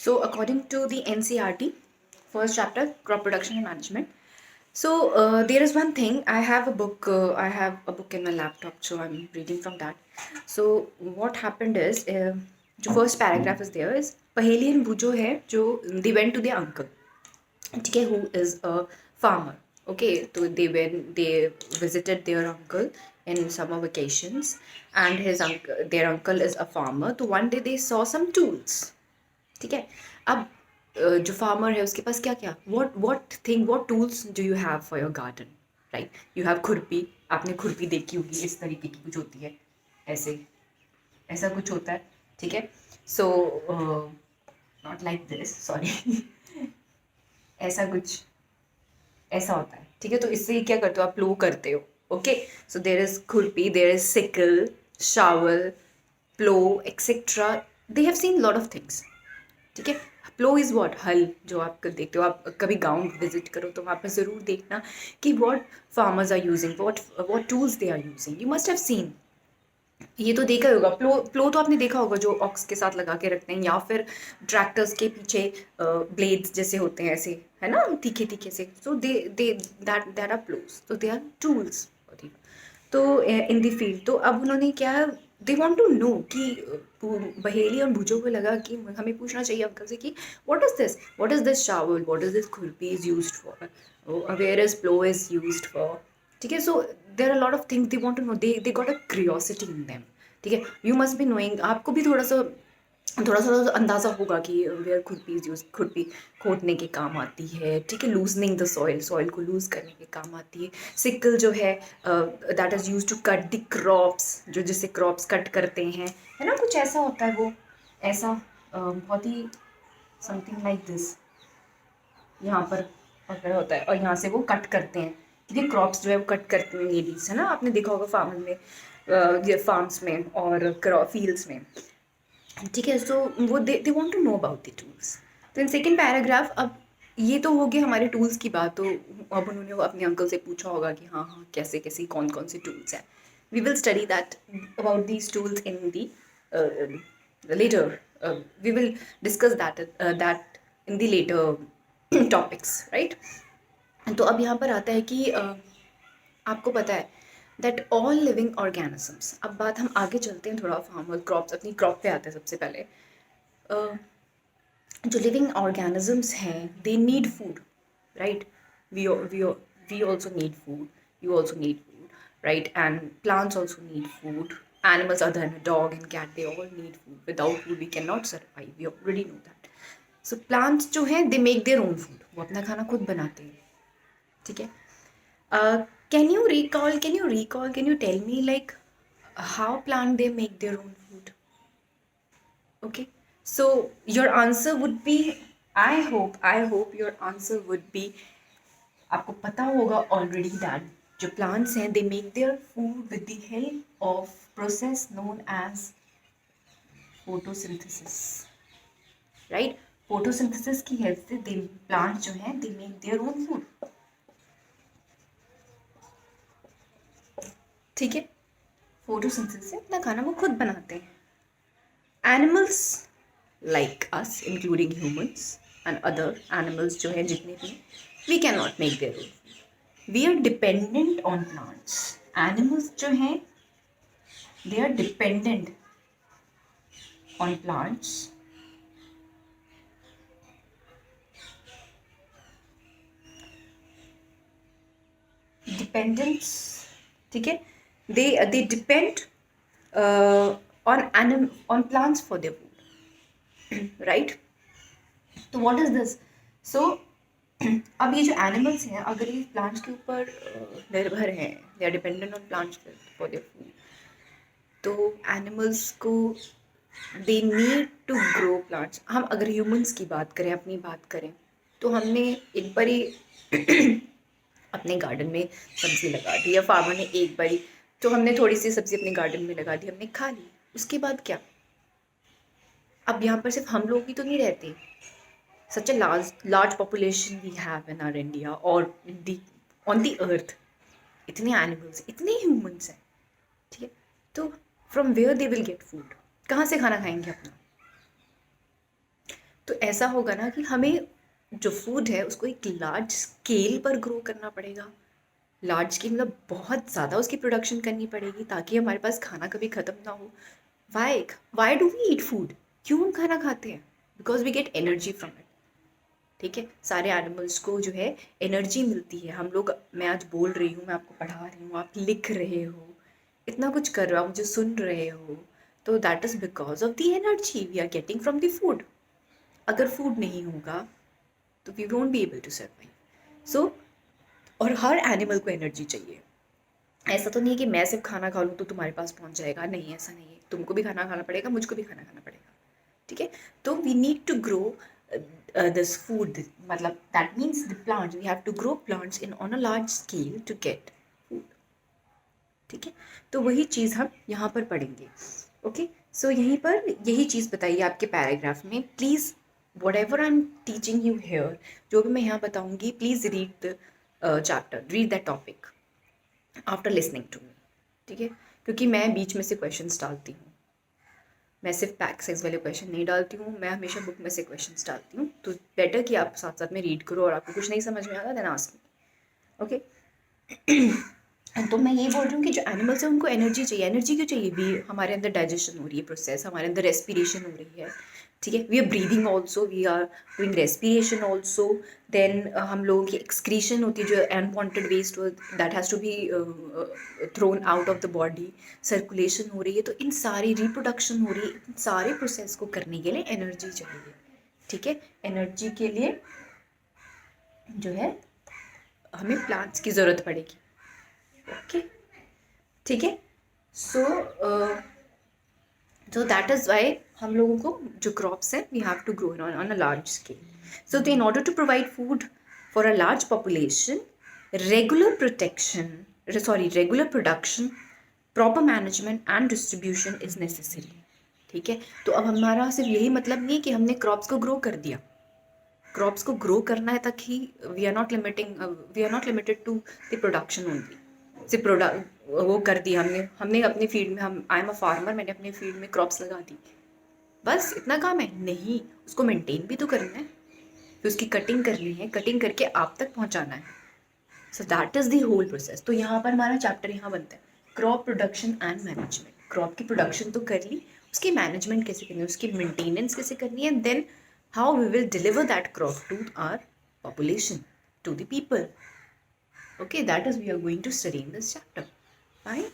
So according to the NCRT, first chapter, crop production and management. So there is one thing. I have a book. I have a book in my laptop, so I'm reading from that. So what happened is, जो first paragraph is there is पहेली and बूझो है जो they went to their uncle, ठीक है, who is a farmer. Okay, so they visited their uncle in summer vacations, and their uncle is a farmer. तो one day they saw some tools. ठीक है. अब जो फार्मर है उसके पास क्या क्या, what tools do you have for your garden, right? You have खुरपी. आपने खुरपी देखी होगी, इस तरीके की कुछ होती है, ऐसे ऐसा कुछ होता है, ठीक है. So not like this, sorry. ऐसा कुछ ऐसा होता है, ठीक है. तो इससे क्या करते हो आप, प्लो करते हो. Okay, so there is khurpi, there is sickle, shovel, plough etcetera. They have seen lot of things, ठीक है. प्लो इज़ वॉट, हल, जो आप देखते हो. आप कभी गाँव विजिट करो तो वहाँ पर ज़रूर देखना कि what farmers are using, what tools they are using. You must have seen, ये तो देखा ही होगा. प्लो तो आपने देखा होगा, जो ऑक्स के साथ लगा के रखते हैं, या फिर ट्रैक्टर्स के पीछे ब्लेड्स जैसे होते हैं, ऐसे है ना, तीखे तीखे से. सो दे दैट आर प्लोस, तो दे आर टूल्स. तो इन द फील्ड, तो अब उन्होंने क्या, दे वांट टू नो कि बहेली और भुजो को लगा कि हमें पूछना चाहिए अंकल से कि what is this shovel, what is this khurpi is used for, where is plough is used for. ठीक है. So there are lot of things they want to know, they got a curiosity in them. ठीक है. You must be knowing, आपको भी थोड़ा सा अंदाज़ा होगा कि वेयर खुरपी इज यूज, खुरपी खोदने के काम आती है, ठीक है. लूजनिंग द सॉइल को लूज करने के काम आती है. सिकल जो है, that is use to cut the crops, जो जिससे क्रॉप्स कट करते हैं, है ना. कुछ ऐसा होता है, वो ऐसा बहुत ही समथिंग लाइक दिस, यहाँ पर पकड़ा होता है और यहाँ से वो कट करते हैं, ठीक है. क्रॉप्स जो है वो कट करते हैं लेडीज़, है ना. आपने देखा होगा फार्मर में, ये फार्म्स में और फील्ड्स में, ठीक है. सो वो they want to know about the tools. तो इन सेकेंड पैराग्राफ, अब ये तो हो गए हमारे टूल्स की बात. तो अब उन्होंने अपने अंकल से पूछा होगा कि हाँ हाँ कैसे कैसे कौन कौन से टूल्स हैं. We will study that about these tools in the later. We will discuss that in the later topics, right. तो अब यहाँ पर आता है कि आपको पता है दैट ऑल लिविंग ऑर्गेनिजम्स. अब बात हम आगे चलते हैं थोड़ा, फार्मर क्रॉप्स, अपनी क्रॉप पे आते हैं सबसे पहले. जो लिविंग ऑर्गेनिजम्स हैं, they need food, right. We also need food, you also need food, right. And plants also need food. Animals other than a dog and cat, they all need food. Without food we cannot survive, we already know that. So plants जो हैं, they make their own food, वो अपना खाना खुद बनाते हैं, ठीक है. Can you recall, can you tell me like how plant they make their own food? Okay, so your answer would be, I hope your answer would be, आपको पता होगा already that जो plants हैं, they make their food with the help of process known as photosynthesis, right. photosynthesis की help से plants जो हैं, they make their own food, ठीक है. फोटोसिंथेसिस से अपना खाना वो खुद बनाते हैं. Animals like us, including humans and other animals जो हैं जितने भी, we can not make their own. We are dependent on plants. Animals जो हैं, they are dependent on plants. Dependence, ठीक है. they depend on plants for their food, right. तो what is this? So अब ये जो एनिमल्स हैं, अगर ये प्लांट्स के ऊपर निर्भर हैं, they are dependent on plants for their food, तो एनिमल्स को they need to grow plants. हम अगर ह्यूमंस की बात करें, अपनी बात करें, तो हमने एक बारी अपने गार्डन में सब्जी लगा दी, या फार्मर ने एक बारी, तो हमने थोड़ी सी सब्जी अपने गार्डन में लगा दी, हमने खा ली. उसके बाद क्या? अब यहाँ पर सिर्फ हम लोग ही तो नहीं रहते. Such a large population we have in our India और ऑन दी अर्थ. इतने एनिमल्स, इतने ह्यूमंस हैं, ठीक है. तो from where they will get food, कहाँ से खाना खाएंगे अपना? तो ऐसा होगा ना कि हमें जो फूड है उसको एक लार्ज स्केल पर ग्रो करना पड़ेगा। लार्ज स्केल मतलब बहुत ज़्यादा उसकी प्रोडक्शन करनी पड़ेगी ताकि हमारे पास खाना कभी ख़त्म ना हो। Why why do we eat food? क्यों हम खाना खाते हैं? Because we get energy from it. ठीक है, सारे एनिमल्स को जो है एनर्जी मिलती है। हम लोग, मैं आज बोल रही हूँ, मैं आपको पढ़ा रही हूँ, आप लिख रहे हो, इतना कुछ कर रहे हो, आप मुझे सुन रहे हो, तो that is because of the energy we are getting from the food. अगर फूड नहीं होगा तो we won't be able to survive. So और हर एनिमल को एनर्जी चाहिए। ऐसा तो नहीं है कि मैं सिर्फ खाना खा लूँ तो तुम्हारे पास पहुँच जाएगा, नहीं, ऐसा नहीं है। तुमको भी खाना खाना पड़ेगा, मुझको भी खाना खाना पड़ेगा। ठीक है, तो we need to grow this food, मतलब that means the plants, we have to grow plants in on a large scale to get food. ठीक है, तो वही चीज़ हम यहाँ पर पढ़ेंगे। ओके, सो यहीं पर यही चीज़ बताइए आपके पैराग्राफ में। Please whatever I am teaching you here, जो भी मैं यहाँ बताऊँगी, please read the chapter, read the topic after listening to me. ठीक है, क्योंकि मैं बीच में से क्वेश्चंस डालती हूँ, मैं सिर्फ पैक साइज वाले क्वेश्चन नहीं डालती हूँ, मैं हमेशा बुक में से क्वेश्चंस डालती हूँ। तो बेटर कि आप साथ साथ में रीड करो, और आपको कुछ नहीं समझ में आता देन आस्क मी। ओके, तो मैं ये बोल रही हूँ कि जो एनिमल्स हैं उनको एनर्जी चाहिए। एनर्जी क्यों चाहिए? भी हमारे अंदर डाइजेशन हो रही है प्रोसेस, हमारे अंदर रेस्पिरेशन हो रही है। ठीक है, we are breathing also, we are doing respiration also. Then हम लोगों की एक्सक्रीशन होती है जो unwanted waste that has to be thrown out of the body. Circulation हो रही है, तो इन सारी रिप्रोडक्शन हो रही है, इन सारे प्रोसेस को करने के लिए एनर्जी चाहिए। ठीक है, एनर्जी के लिए जो है हमें प्लांट्स की ज़रूरत पड़ेगी। ओके, ठीक है, सो so that is why हम लोगों को जो crops हैं we have to grow on a large scale. So in order to provide food for a large population, regular regular production, proper management and distribution is necessary. ठीक है, तो अब हमारा सिर्फ यही मतलब नहीं है कि हमने क्रॉप्स को ग्रो कर दिया। क्रॉप्स को ग्रो करना है तक ही, we are not limited to the production only. सिर्फ प्रोडक्ट वो कर दिया हमने अपने फील्ड में, हम आई एम अ फार्मर, मैंने अपने फील्ड में क्रॉप्स लगा दी, बस इतना काम है? नहीं, उसको मेंटेन भी तो करना है, फिर उसकी कटिंग करनी है, कटिंग करके आप तक पहुंचाना है। So that is the whole process. तो यहाँ पर हमारा चैप्टर यहाँ बनता है, crop production and management. Crop की प्रोडक्शन तो कर ली, उसकी मैनेजमेंट कैसे करनी है, उसकी मेंटेनेंस कैसे करनी है, then how we will deliver that crop to our population, to the people. Okay, that is we are going to study in this chapter. Fine.